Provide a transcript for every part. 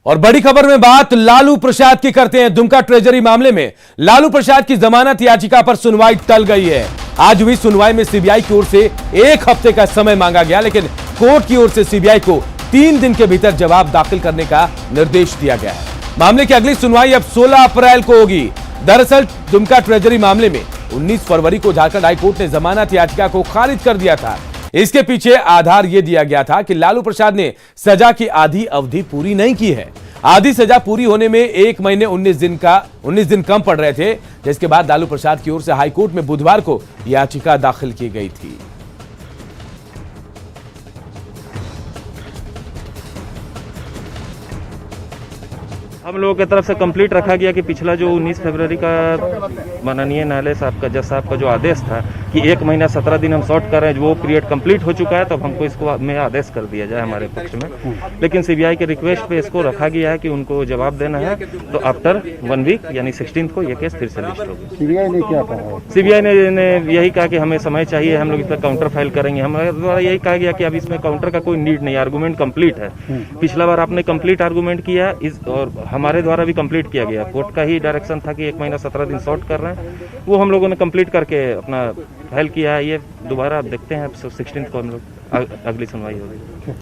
और बड़ी खबर में बात लालू प्रसाद की करते हैं। दुमका ट्रेजरी मामले में लालू प्रसाद की जमानत याचिका पर सुनवाई टल गई है। आज हुई सुनवाई में सीबीआई की ओर से 1 हफ्ते का समय मांगा गया, लेकिन कोर्ट की ओर से सीबीआई को 3 दिन के भीतर जवाब दाखिल करने का निर्देश दिया गया है। मामले की अगली सुनवाई अब 16 अप्रैल को होगी। दरअसल दुमका ट्रेजरी मामले में 19 फरवरी को झारखंड हाईकोर्ट ने जमानत याचिका को खारिज कर दिया था। इसके पीछे आधार यह दिया गया था कि लालू प्रसाद ने सजा की आधी अवधि पूरी नहीं की है। आधी सजा पूरी होने में 1 महीने 19 दिन कम पड़ रहे थे, जिसके बाद लालू प्रसाद की ओर से हाईकोर्ट में बुधवार को याचिका दाखिल की गई थी। हम लोगों की तरफ से कंप्लीट रखा गया कि पिछला जो 19 फरवरी का माननीय न्यायालय साहब का जज साहब का जो आदेश था कि 1 महीना 17 दिन हम शॉर्ट कर रहे हैं, वो पीरियड कंप्लीट हो चुका है, तो हमको इसको में आदेश कर दिया जाए हमारे पक्ष में। लेकिन सीबीआई के रिक्वेस्ट पे इसको रखा गया है कि उनको जवाब देना है, तो आफ्टर 1 वीक यानी 16 को ये केस फिर से लिस्ट होगी। सीबीआई ने क्या कहा? सीबीआई ने यही कहा कि हमें समय चाहिए, हम लोग इस पर काउंटर फाइल करेंगे। हमारे द्वारा यही कहा गया कि अब इसमें काउंटर का कोई नीड नहीं, आर्गूमेंट कंप्लीट है। पिछला बार आपने कंप्लीट आर्गूमेंट किया और हमारे द्वारा भी कंप्लीट किया गया। कोर्ट का ही डायरेक्शन था कि 1 महीना 17 दिन शॉर्ट कर रहे हैं, वो हम लोगों ने कंप्लीट करके अपना फाइल किया है। ये दोबारा आप देखते हैं 16 को हम लोग अगली सुनवाई होगी।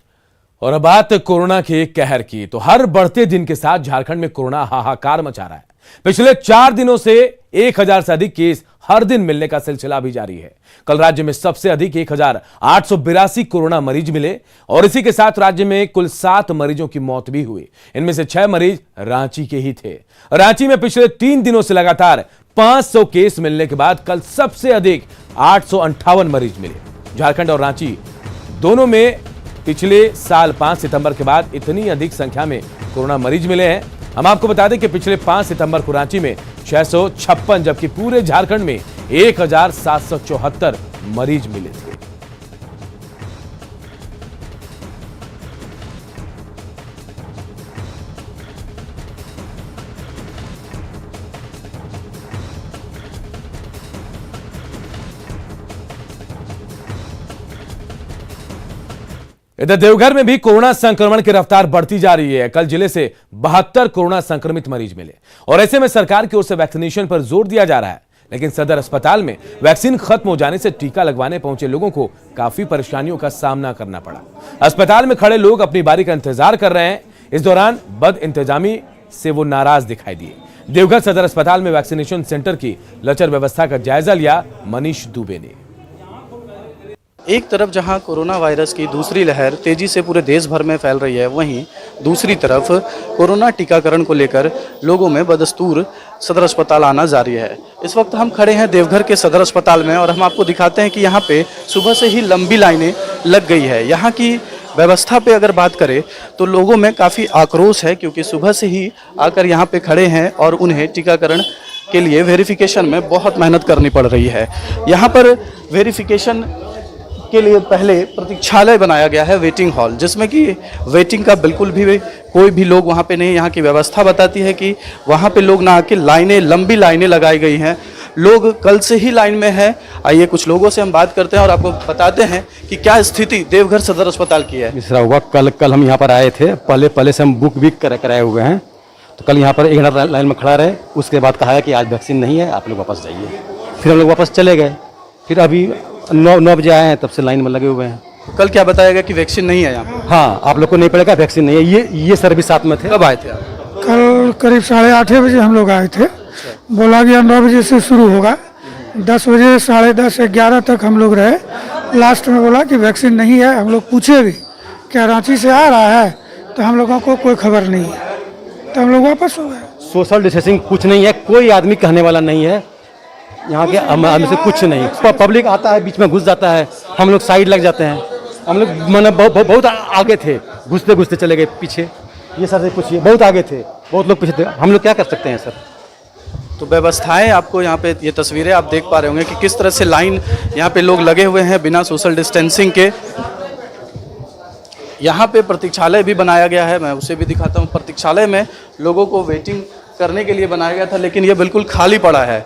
और अब बात कोरोना के कहर की, तो हर बढ़ते दिन के साथ झारखंड में कोरोना हाहाकार मचा रहा है। पिछले 4 दिनों से 1000 से अधिक केस हर दिन मिलने का सिलसिला भी जारी है। कल राज्य में सबसे अधिक 1882 कोरोना मरीज मिले और इसी के साथ राज्य में कुल 7 मरीजों की मौत भी हुई। इनमें से 6 मरीज रांची के ही थे। रांची में पिछले 3 दिनों से लगातार 500 केस मिलने के बाद कल सबसे अधिक 858 मरीज मिले। झारखंड और रांची दोनों में पिछले साल 5 सितंबर के बाद इतनी अधिक संख्या में कोरोना मरीज मिले हैं। हम आपको बता दें कि पिछले 5 सितंबर को रांची में 656, जबकि पूरे झारखंड में 1774 मरीज मिले थे। इधर देवघर में भी कोरोना संक्रमण की रफ्तार बढ़ती जा रही है। कल जिले से 72 कोरोना संक्रमित मरीज मिले और ऐसे में सरकार की ओर से वैक्सीनेशन पर जोर दिया जा रहा है, लेकिन सदर अस्पताल में वैक्सीन खत्म हो जाने से टीका लगवाने पहुंचे लोगों को काफी परेशानियों का सामना करना पड़ा। अस्पताल में खड़े लोग अपनी बारी का इंतजार कर रहे हैं। इस दौरान बद इंतजामी से वो नाराज दिखाई दिए। देवघर सदर अस्पताल में वैक्सीनेशन सेंटर की लचर व्यवस्था का जायजा लिया मनीष दुबे ने। एक तरफ जहां कोरोना वायरस की दूसरी लहर तेजी से पूरे देश भर में फैल रही है, वहीं दूसरी तरफ कोरोना टीकाकरण को लेकर लोगों में बदस्तूर सदर अस्पताल आना जारी है। इस वक्त हम खड़े हैं देवघर के सदर अस्पताल में और हम आपको दिखाते हैं कि यहां पे सुबह से ही लंबी लाइनें लग गई है। यहां की व्यवस्था पे अगर बात करें तो लोगों में काफ़ी आक्रोश है, क्योंकि सुबह से ही आकर यहाँ पे खड़े हैं और उन्हें टीकाकरण के लिए वेरिफिकेशन में बहुत मेहनत करनी पड़ रही है। यहाँ पर वेरिफिकेशन के लिए पहले प्रतीक्षालय बनाया गया है, वेटिंग हॉल, जिसमें कि वेटिंग का बिल्कुल भी कोई भी लोग वहाँ पे नहीं। यहाँ की व्यवस्था बताती है कि वहाँ पे लोग ना आके लंबी लाइनें लगाई गई हैं। लोग कल से ही लाइन में हैं। आइए कुछ लोगों से हम बात करते हैं और आपको बताते हैं कि क्या स्थिति देवघर सदर अस्पताल की है। मिश्रा हुआ कल हम यहाँ पर आए थे, पहले से हम बुक भी कराए हुए हैं, तो कल यहाँ पर 1 घंटा लाइन में खड़ा रहे। उसके बाद कहा है कि आज वैक्सीन नहीं है, आप लोग वापस जाइए। फिर हम लोग वापस चले गए। फिर अभी 9 बजे आए हैं, तब से लाइन में लगे हुए हैं। कल क्या बताया गया कि वैक्सीन नहीं है यहाँ पे? हाँ, आप लोग को नहीं पड़ेगा, वैक्सीन नहीं है। ये सर्विस साथ में थे। कब आए थे आप? कल करीब 8:30 बजे हम लोग आए थे। बोला गया 9 बजे से शुरू होगा, 10 बजे 10:30 11 तक हम लोग रहे। लास्ट में बोला कि वैक्सीन नहीं है। हम लोग पूछे भी क्या रांची से आ रहा है, तो हम लोगों को कोई खबर नहीं है, तो हम लोग वापस हो गए। सोशल डिस्टेंसिंग कुछ नहीं है, कोई आदमी कहने वाला नहीं है यहाँ के आदमी से, कुछ नहीं। पब्लिक आता है, बीच में घुस जाता है, हम लोग साइड लग जाते हैं। हम लोग मैंने बहुत आगे थे, घुसते घुसते चले गए पीछे। ये सर से पूछिए, बहुत आगे थे, बहुत लोग पीछे थे। हम लोग क्या कर सकते हैं सर? तो व्यवस्थाएं आपको यहाँ पे, ये तस्वीरें आप देख पा रहे होंगे कि किस तरह से लाइन यहाँ पे लोग लगे हुए हैं बिना सोशल डिस्टेंसिंग के। यहाँ पे प्रतीक्षालय भी बनाया गया है, मैं उसे भी दिखाता हूँ। प्रतीक्षालय में लोगों को वेटिंग करने के लिए बनाया गया था, लेकिन ये बिल्कुल खाली पड़ा है।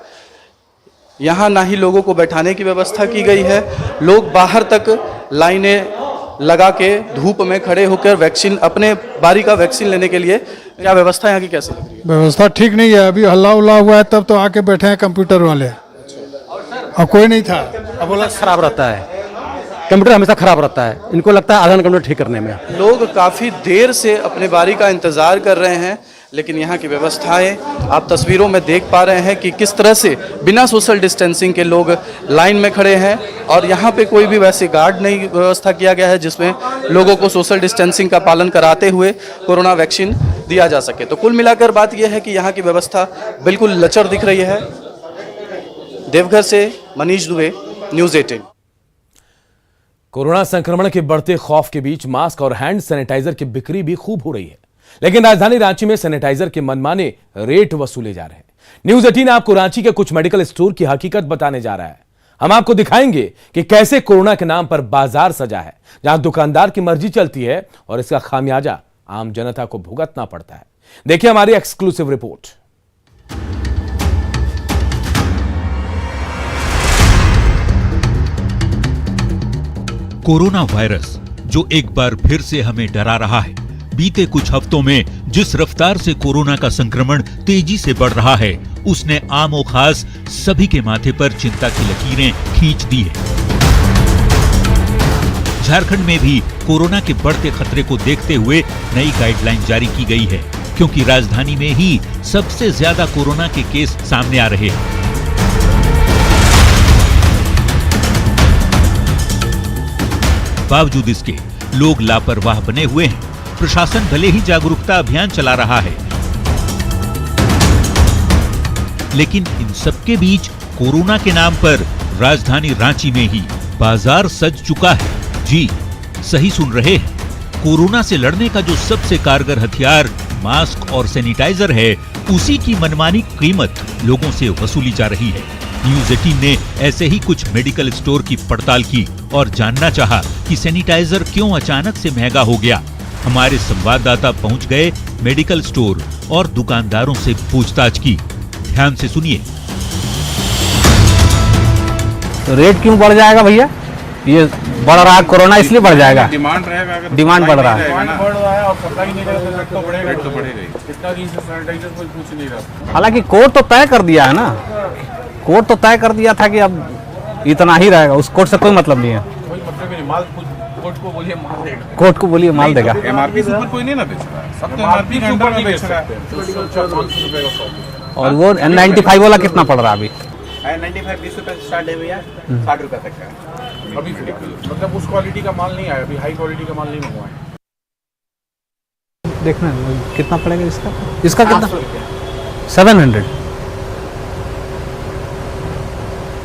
यहाँ ना ही लोगों को बैठाने की व्यवस्था की गई है। लोग बाहर तक लाइनें लगा के धूप में खड़े होकर वैक्सीन अपने बारी का वैक्सीन लेने के लिए, क्या व्यवस्था यहाँ की कैसी लग रही है? व्यवस्था ठीक नहीं है। अभी हल्ला उल्ला हुआ है तब तो आके बैठे हैं कंप्यूटर वाले, और कोई नहीं था। अब बोला खराब रहता है, कंप्यूटर हमेशा खराब रहता है, इनको लगता है आधा घंटा कंप्यूटर ठीक करने में। लोग काफ़ी देर से अपने बारी का इंतज़ार कर रहे हैं, लेकिन यहाँ की व्यवस्थाएं आप तस्वीरों में देख पा रहे हैं कि किस तरह से बिना सोशल डिस्टेंसिंग के लोग लाइन में खड़े हैं, और यहाँ पे कोई भी वैसे गार्ड नहीं व्यवस्था किया गया है जिसमें लोगों को सोशल डिस्टेंसिंग का पालन कराते हुए कोरोना वैक्सीन दिया जा सके। तो कुल मिलाकर बात यह है कि यहाँ की व्यवस्था बिल्कुल लचर दिख रही है। देवघर से मनीष दुबे, न्यूज़ 18। कोरोना संक्रमण के बढ़ते खौफ के बीच मास्क और हैंड सैनिटाइजर की बिक्री भी खूब हो रही है, लेकिन राजधानी रांची में सैनिटाइजर के मनमाने रेट वसूले जा रहे हैं। न्यूज़ 18 आपको रांची के कुछ मेडिकल स्टोर की हकीकत बताने जा रहा है। हम आपको दिखाएंगे कि कैसे कोरोना के नाम पर बाजार सजा है, जहां दुकानदार की मर्जी चलती है और इसका खामियाजा आम जनता को भुगतना पड़ता है। देखिए हमारी एक्सक्लूसिव रिपोर्ट। कोरोना वायरस जो एक बार फिर से हमें डरा रहा है। बीते कुछ हफ्तों में जिस रफ्तार से कोरोना का संक्रमण तेजी से बढ़ रहा है, उसने आम और खास सभी के माथे पर चिंता की लकीरें खींच दी है। झारखंड में भी कोरोना के बढ़ते खतरे को देखते हुए नई गाइडलाइन जारी की गई है, क्योंकि राजधानी में ही सबसे ज्यादा कोरोना के केस सामने आ रहे हैं। बावजूद इसके लोग लापरवाह बने हुए हैं। प्रशासन भले ही जागरूकता अभियान चला रहा है, लेकिन इन सबके बीच कोरोना के नाम पर राजधानी रांची में ही बाजार सज चुका है। जी सही सुन रहे हैं, कोरोना से लड़ने का जो सबसे कारगर हथियार मास्क और सैनिटाइजर है, उसी की मनमानी कीमत लोगों से वसूली जा रही है। न्यूज़ 18 ने ऐसे ही कुछ मेडिकल स्टोर की पड़ताल की और जानना चाहा कि सैनिटाइजर क्यों अचानक से महंगा हो गया। हमारे संवाददाता पहुंच गए मेडिकल स्टोर और दुकानदारों से पूछताछ की। ध्यान से सुनिए। तो रेट क्यों बढ़ जाएगा भैया? ये बढ़ रहा है कोरोना इसलिए बढ़ जाएगा। डिमांड रहेगा, अगर डिमांड बढ़ रहा है। डिमांड बढ़ रहा है और सप्लाई नहीं रहेगा तो रेट तो बढ़ेगा, रेट तो बढ़ेगा ही। इतना की सैनिटाइजर कोई पूछ नहीं रहा। हालांकि कोर्ट तो तय कर दिया है ना, कोर्ट तो तय कर दिया था कि अब इतना ही रहेगा। उस कोर्ट से कोई मतलब नहीं है। कोई मतलब नहीं, माल कोर्ट को बोलिए माल देगा, कोर्ट को बोलिए माल देगा। एमआरपी से ऊपर कोई नहीं ना बेच रहा है, सब तो एमआरपी के अंडर में बेच रहा है। 500 रुपए का शॉप। और वो N95 वाला कितना पड़ रहा है अभी? 95 20 रुपए से स्टार्ट है भैया, 60 रुपए तक का। अभी मतलब उस क्वालिटी का माल नहीं आया, अभी हाई क्वालिटी का माल नहीं मंगवाया। देखना कितना पड़ेगा इसका? इसका कितना? 700।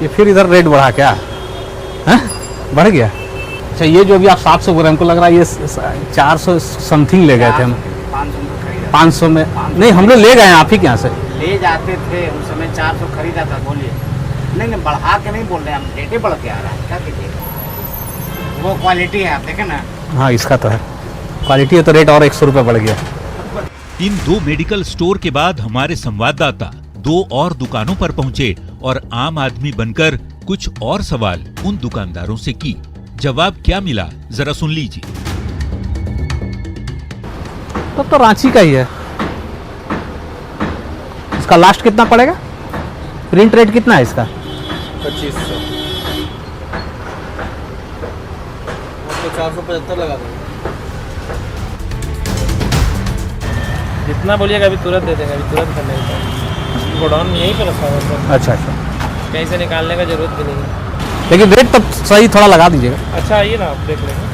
ये फिर इधर रेट बढ़ा क्या है? बढ़ गया। अच्छा, ये जो अभी आप 700 बोल रहे हैं, हमको लग रहा है ये 400 समथिंग ले गए थे हम। 500 में नहीं, हम लोग ले गए हैं आप ही के यहाँ से। ले जाते थे उस समय 400 खरीदा था। बोलिए नहीं बढ़ा के नहीं बोल रहे, हम रेटे बढ़ के आ रहा है। क्या कीजिए, वो क्वालिटी है, आप देखें ना। हाँ, इसका तो है क्वालिटी है, तो रेट और 100 रुपए बढ़ गया। इन दो मेडिकल स्टोर के बाद हमारे संवाददाता 2 और दुकानों पर पहुंचे और आम आदमी बनकर कुछ और सवाल उन दुकानदारों से की। जवाब क्या मिला, जरा सुन लीजिए। तब तो रांची का ही है। इसका लास्ट कितना पड़ेगा? प्रिंट रेट कितना है इसका? 2500। तो 475 लगा दो। जितना बोलिएगा अभी तुरंत दे देंगे, अभी तुरंत करने का। गोडाउन में यहीं पे रखा हुआ है। अच्छा अच्छा, कहीं से निकालने का जरूरत भी नहीं है। लेकिन रेट तब सही थोड़ा लगा दीजिएगा। अच्छा आइए ना, आप देख लेंगे।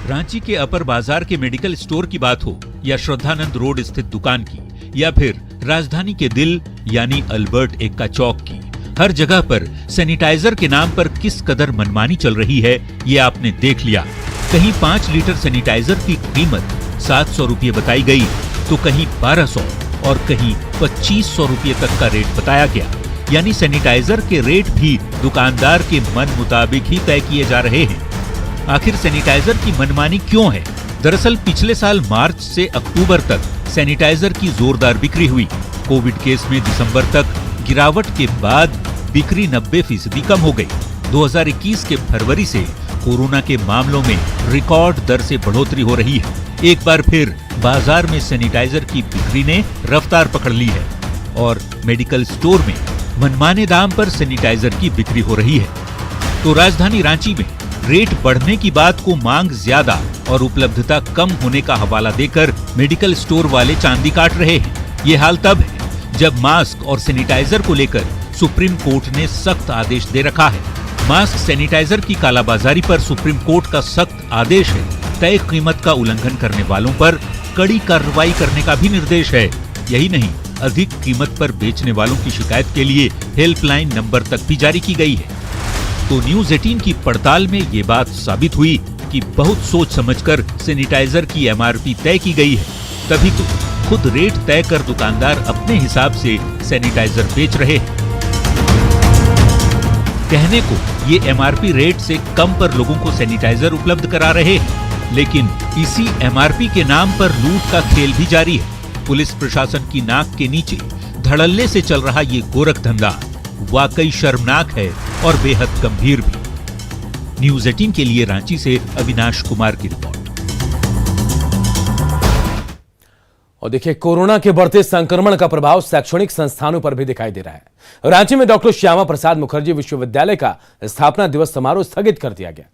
रांची के अपर बाजार के मेडिकल स्टोर की बात हो या श्रद्धानंद रोड स्थित दुकान की, या फिर राजधानी के दिल यानी अल्बर्ट एक्का चौक की, हर जगह पर सैनिटाइजर के नाम पर किस कदर मनमानी चल रही है, ये आपने देख लिया। कहीं 5 लीटर सैनिटाइजर की कीमत 700 रुपये बताई गई, तो कहीं 1200 और कहीं 2500 रुपये तक का रेट बताया गया। यानी सैनिटाइजर के रेट भी दुकानदार के मन मुताबिक ही तय किए जा रहे हैं। आखिर सैनिटाइजर की मनमानी क्यों है? दरअसल पिछले साल मार्च से अक्टूबर तक सैनिटाइजर की जोरदार बिक्री हुई। कोविड केस में दिसंबर तक गिरावट के बाद बिक्री 90% कम हो गई। 2021 के फरवरी से कोरोना के मामलों में रिकॉर्ड दर से बढ़ोतरी हो रही है। एक बार फिर बाजार में सैनिटाइजर की बिक्री ने रफ्तार पकड़ ली है और मेडिकल स्टोर में मनमाने दाम पर सैनिटाइजर की बिक्री हो रही है। तो राजधानी रांची में रेट बढ़ने की बात को मांग ज्यादा और उपलब्धता कम होने का हवाला देकर मेडिकल स्टोर वाले चांदी काट रहे हैं। ये हाल तब है जब मास्क और सैनिटाइजर को लेकर सुप्रीम कोर्ट ने सख्त आदेश दे रखा है। मास्क सैनिटाइजर की कालाबाजारी पर सुप्रीम कोर्ट का सख्त आदेश है। तय कीमत का उल्लंघन करने वालों पर कड़ी कार्रवाई करने का भी निर्देश है। यही नहीं, अधिक कीमत पर बेचने वालों की शिकायत के लिए हेल्पलाइन नंबर तक भी जारी की गई है। तो न्यूज 18 की पड़ताल में ये बात साबित हुई कि बहुत सोच समझकर सैनिटाइजर की एमआरपी तय की गई है। तभी तो खुद रेट तय कर दुकानदार अपने हिसाब से सैनिटाइजर बेच रहे हैं। कहने को ये एमआरपी रेट से कम पर लोगों को सैनिटाइजर उपलब्ध करा रहे हैं, लेकिन इसी एमआरपी के नाम पर लूट का खेल भी जारी है। पुलिस प्रशासन की नाक के नीचे धड़ल्ले से चल रहा ये गोरख धंधा वाकई शर्मनाक है और बेहद गंभीर भी। न्यूज 18 के लिए रांची से अविनाश कुमार की रिपोर्ट। और देखिए, कोरोना के बढ़ते संक्रमण का प्रभाव शैक्षणिक संस्थानों पर भी दिखाई दे रहा है। रांची में डॉक्टर श्यामा प्रसाद मुखर्जी विश्वविद्यालय का स्थापना दिवस समारोह स्थगित कर दिया गया।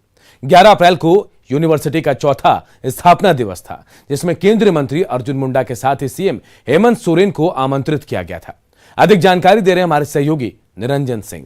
11 अप्रैल को यूनिवर्सिटी का चौथा स्थापना दिवस था, जिसमें केंद्रीय मंत्री अर्जुन मुंडा के साथ ही सीएम हेमंत सोरेन को आमंत्रित किया गया था। अधिक जानकारी दे रहे हैं हमारे सहयोगी निरंजन सिंह।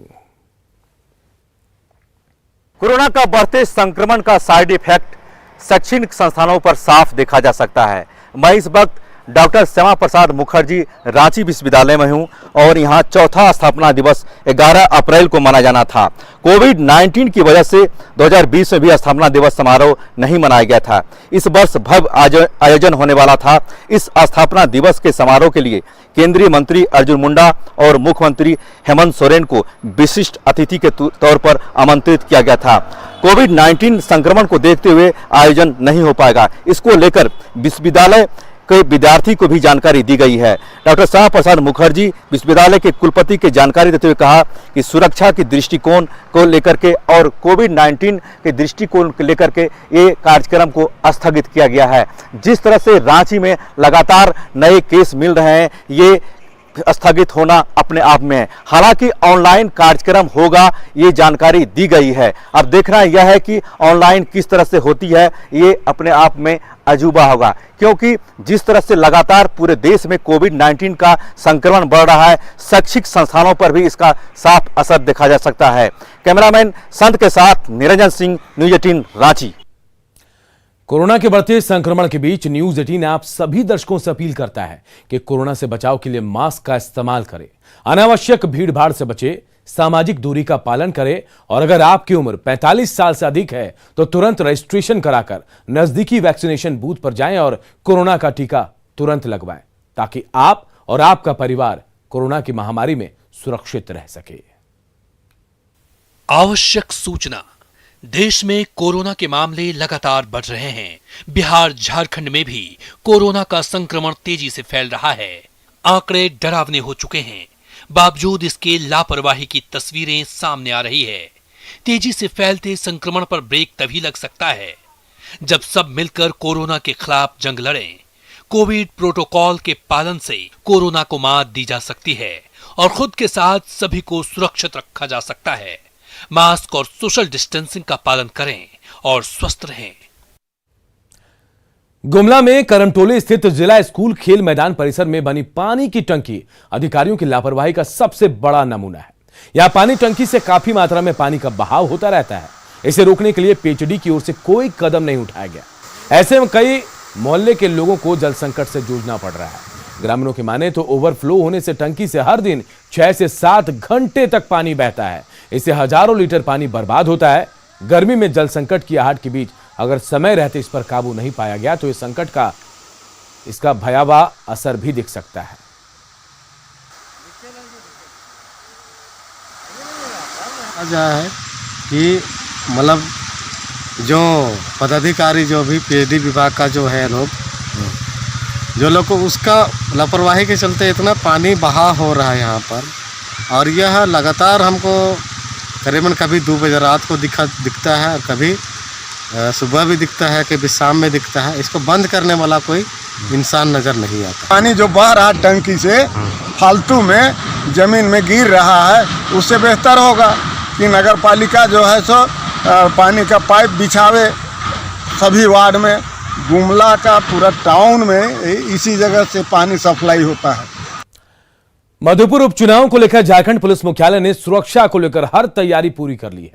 कोरोना का बढ़ते संक्रमण का साइड इफेक्ट शैक्षणिक संस्थानों पर साफ देखा जा सकता है। मैं इस वक्त डॉक्टर श्यामा प्रसाद मुखर्जी रांची विश्वविद्यालय में हूं और यहां चौथा स्थापना दिवस 11 अप्रैल को मनाया जाना था। कोविड-19 की वजह से 2020 में भी स्थापना दिवस समारोह नहीं मनाया गया था। इस वर्ष भव्य आयोजन होने वाला था। इस स्थापना दिवस के समारोह के लिए केंद्रीय मंत्री अर्जुन मुंडा और मुख्यमंत्री हेमंत सोरेन को विशिष्ट अतिथि के तौर पर आमंत्रित किया गया था। कोविड-19 संक्रमण को देखते हुए आयोजन नहीं हो पाएगा, इसको लेकर विश्वविद्यालय के विद्यार्थी को भी जानकारी दी गई है। डॉक्टर श्यामा प्रसाद मुखर्जी विश्वविद्यालय के कुलपति के जानकारी देते हुए कहा कि सुरक्षा के दृष्टिकोण को लेकर के और कोविड-19 के दृष्टिकोण को लेकर के ये कार्यक्रम को स्थगित किया गया है। जिस तरह से रांची में लगातार नए केस मिल रहे हैं, ये स्थगित होना अपने आप में है। हालांकि ऑनलाइन कार्यक्रम होगा, ये जानकारी दी गई है। अब देखना यह है कि ऑनलाइन किस तरह से होती है, ये अपने आप में अजूबा होगा, क्योंकि जिस तरह से लगातार पूरे देश में कोविड-19 का संक्रमण बढ़ रहा है, शैक्षिक संस्थानों पर भी इसका साफ असर देखा जा सकता है। कैमरामैन संत के साथ निरंजन सिंह, न्यूज 18 रांची। कोरोना के बढ़ते संक्रमण के बीच न्यूज 18 आप सभी दर्शकों से अपील करता है कि कोरोना से बचाव के लिए मास्क का इस्तेमाल करें, अनावश्यक भीड़ भाड़ से बचे, सामाजिक दूरी का पालन करें और अगर आपकी उम्र 45 साल से अधिक है तो तुरंत रजिस्ट्रेशन कराकर नजदीकी वैक्सीनेशन बूथ पर जाएं और कोरोना का टीका तुरंत लगवाएं, ताकि आप और आपका परिवार कोरोना की महामारी में सुरक्षित रह सके। आवश्यक सूचना, देश में कोरोना के मामले लगातार बढ़ रहे हैं। बिहार झारखंड में भी कोरोना का संक्रमण तेजी से फैल रहा है। आंकड़े डरावने हो चुके हैं, बावजूद इसके लापरवाही की तस्वीरें सामने आ रही है। तेजी से फैलते संक्रमण पर ब्रेक तभी लग सकता है जब सब मिलकर कोरोना के खिलाफ जंग लड़ें। कोविड प्रोटोकॉल के पालन से कोरोना को मात दी जा सकती है और खुद के साथ सभी को सुरक्षित रखा जा सकता है। मास्क और सोशल डिस्टेंसिंग का पालन करें और स्वस्थ रहें। गुमला में करमटोली स्थित जिला स्कूल खेल मैदान परिसर में बनी पानी की टंकी अधिकारियों की लापरवाही का सबसे बड़ा नमूना है। यहां पानी टंकी से काफी मात्रा में पानी का बहाव होता रहता है। इसे रोकने के लिए पीएचडी की ओर से कोई कदम नहीं उठाया गया। ऐसे में कई मोहल्ले के लोगों को जल संकट से जूझना पड़ रहा है। ग्रामीणों की माने तो ओवरफ्लो होने से टंकी से हर दिन 6 से 7 घंटे तक पानी बहता है। इससे हजारों लीटर पानी बर्बाद होता है। गर्मी में जल संकट की आहट के बीच अगर समय रहते इस पर काबू नहीं पाया गया तो इस संकट का इसका भयावह असर भी दिख सकता है। है कि मतलब जो पदाधिकारी जो भी पीएचडी विभाग का जो है लोग जो लोग को उसका लापरवाही के चलते इतना पानी बहा हो रहा है यहाँ पर, और यह लगातार हमको करीबन कभी 2 बजे रात को दिखता है, कभी सुबह भी दिखता है, कभी शाम में दिखता है। इसको बंद करने वाला कोई इंसान नज़र नहीं आता। पानी जो बह रहा है टंकी से फालतू में जमीन में गिर रहा है, उससे बेहतर होगा कि नगर पालिका जो है सो पानी का पाइप बिछावे सभी वार्ड में। गुमला का पूरा टाउन में इसी जगह से पानी सप्लाई होता है। मधुपुर उपचुनाव को लेकर झारखंड पुलिस मुख्यालय ने सुरक्षा को लेकर हर तैयारी पूरी कर ली है।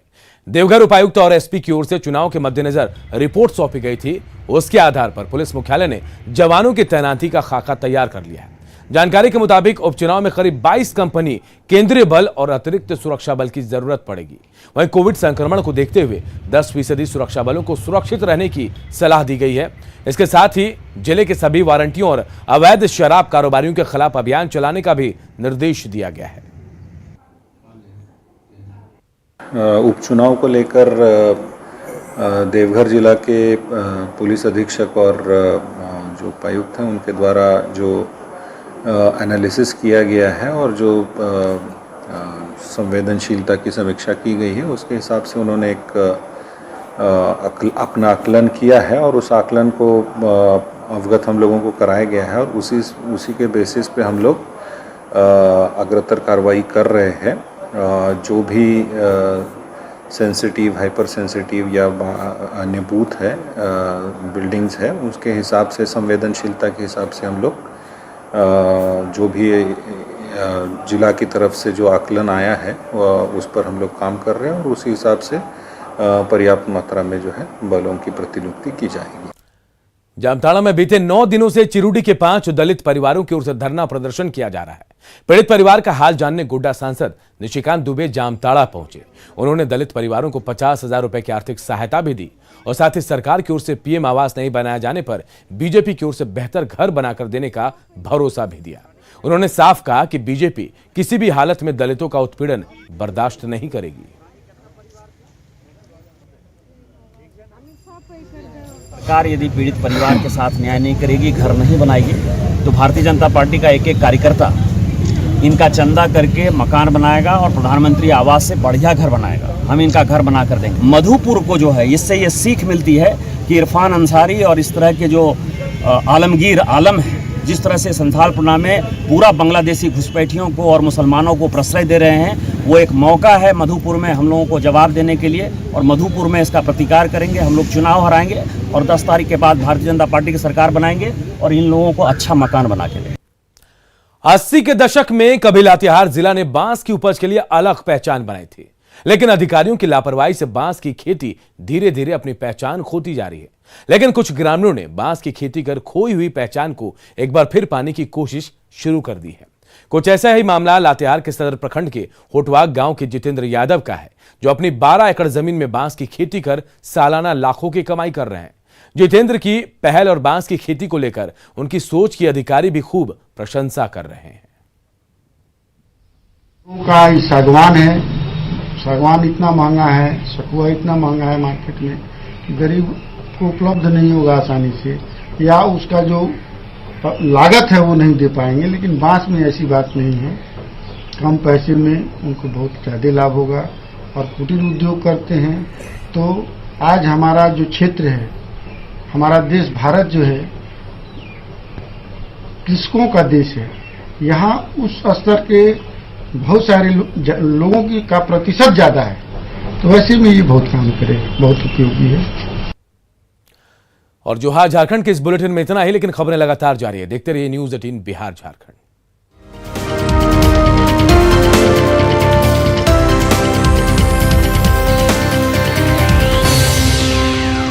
देवघर उपायुक्त और एसपी की ओर से चुनाव के मद्देनजर रिपोर्ट सौंपी गई थी। उसके आधार पर पुलिस मुख्यालय ने जवानों की तैनाती का खाका तैयार कर लिया है। जानकारी के मुताबिक उपचुनाव में करीब 22 कंपनी केंद्रीय बल और अतिरिक्त सुरक्षा बल की जरूरत पड़ेगी। वहीं कोविड संक्रमण को देखते हुए 10% सुरक्षा बलों को सुरक्षित रहने की सलाह दी गई है। इसके साथ ही जिले के सभी वारंटियों और अवैध शराब कारोबारियों के खिलाफ अभियान चलाने का भी निर्देश दिया गया है। उपचुनाव को लेकर देवघर जिला के पुलिस अधीक्षक और जो उपायुक्त हैं उनके द्वारा जो एनालिसिस किया गया है और जो संवेदनशीलता की समीक्षा की गई है, उसके हिसाब से उन्होंने एक अपना आकलन किया है और उस आकलन को अवगत हम लोगों को कराया गया है और उसी के बेसिस पे हम लोग अग्रतर कार्रवाई कर रहे हैं। जो भी सेंसिटिव, हाइपर सेंसिटिव या अन्य बूथ है, बिल्डिंग्स है, उसके हिसाब से संवेदनशीलता के हिसाब से हम लोग जो भी जिला की तरफ से जो आकलन आया है उस पर हम लोग काम कर रहे हैं और उसी हिसाब से पर्याप्त मात्रा में जो है बलों की प्रतिनियुक्ति की जाएगी। जामताड़ा में बीते 9 दिनों से चिरुडी के 5 दलित परिवारों की ओर से धरना प्रदर्शन किया जा रहा है। पीड़ित परिवार का हाल जानने गोड्डा सांसद निशिकांत दुबे जामताड़ा पहुंचे। उन्होंने दलित परिवारों को 50,000 रुपए की आर्थिक सहायता भी दी और साथ ही सरकार की ओर से पीएम आवास नहीं बनाया जाने पर बीजेपी की ओर से बेहतर घर बनाकर देने का भरोसा भी दिया। उन्होंने साफ कहा कि बीजेपी किसी भी हालत में दलितों का उत्पीड़न बर्दाश्त नहीं करेगी। सरकार यदि पीड़ित परिवार के साथ न्याय नहीं करेगी, घर नहीं बनाएगी, तो भारतीय जनता पार्टी का एक कार्यकर्ता इनका चंदा करके मकान बनाएगा और प्रधानमंत्री आवास से बढ़िया घर बनाएगा। हम इनका घर बना कर देंगे। मधुपुर को जो है इससे ये सीख मिलती है कि इरफान अंसारी और इस तरह के जो आलमगीर आलम है, जिस तरह से संथालपुरा में पूरा बांग्लादेशी घुसपैठियों को और मुसलमानों को प्रश्रय दे रहे हैं, वो एक मौका है मधुपुर में हम लोगों को जवाब देने के लिए और मधुपुर में इसका प्रतिकार करेंगे। हम लोग चुनाव हराएंगे और 10 तारीख के बाद भारतीय जनता पार्टी की सरकार बनाएंगे और इन लोगों को अच्छा मकान बना के देंगे। 80 के दशक में कभी लातेहार जिला ने बांस की उपज के लिए अलग पहचान बनाई थी, लेकिन अधिकारियों की लापरवाही से बांस की खेती धीरे धीरे अपनी पहचान खोती जा रही है। लेकिन कुछ ग्रामीणों ने बांस की खेती कर खोई हुई पहचान को एक बार फिर पाने की कोशिश शुरू कर दी है। कुछ ऐसा ही मामला लातेहार के सदर प्रखंड के होटवाग गांव के जितेंद्र यादव का है, जो अपनी 12 एकड़ जमीन में बांस की खेती कर सालाना लाखों की कमाई कर रहे हैं। जितेंद्र की पहल और बांस की खेती को लेकर उनकी सोच की अधिकारी भी खूब प्रशंसा कर रहे हैं। सागवान है, सागवान इतना महंगा है, सखुआ इतना महंगा है मार्केट में कि गरीब को उपलब्ध नहीं होगा आसानी से, या उसका जो लागत है वो नहीं दे पाएंगे। लेकिन बांस में ऐसी बात नहीं है, कम पैसे में उनको बहुत ज़्यादा लाभ होगा और कुटीर उद्योग करते हैं। तो आज हमारा जो क्षेत्र है, हमारा देश भारत जो है कृषकों का देश है। यहाँ उस स्तर के बहुत सारे लोगों की का प्रतिशत ज़्यादा है, तो वैसे में ये बहुत काम करे, बहुत उपयोगी है। और जो झारखंड के इस बुलेटिन में इतना ही, लेकिन खबरें लगातार जारी है। देखते रहिए न्यूज़ 18 बिहार झारखंड।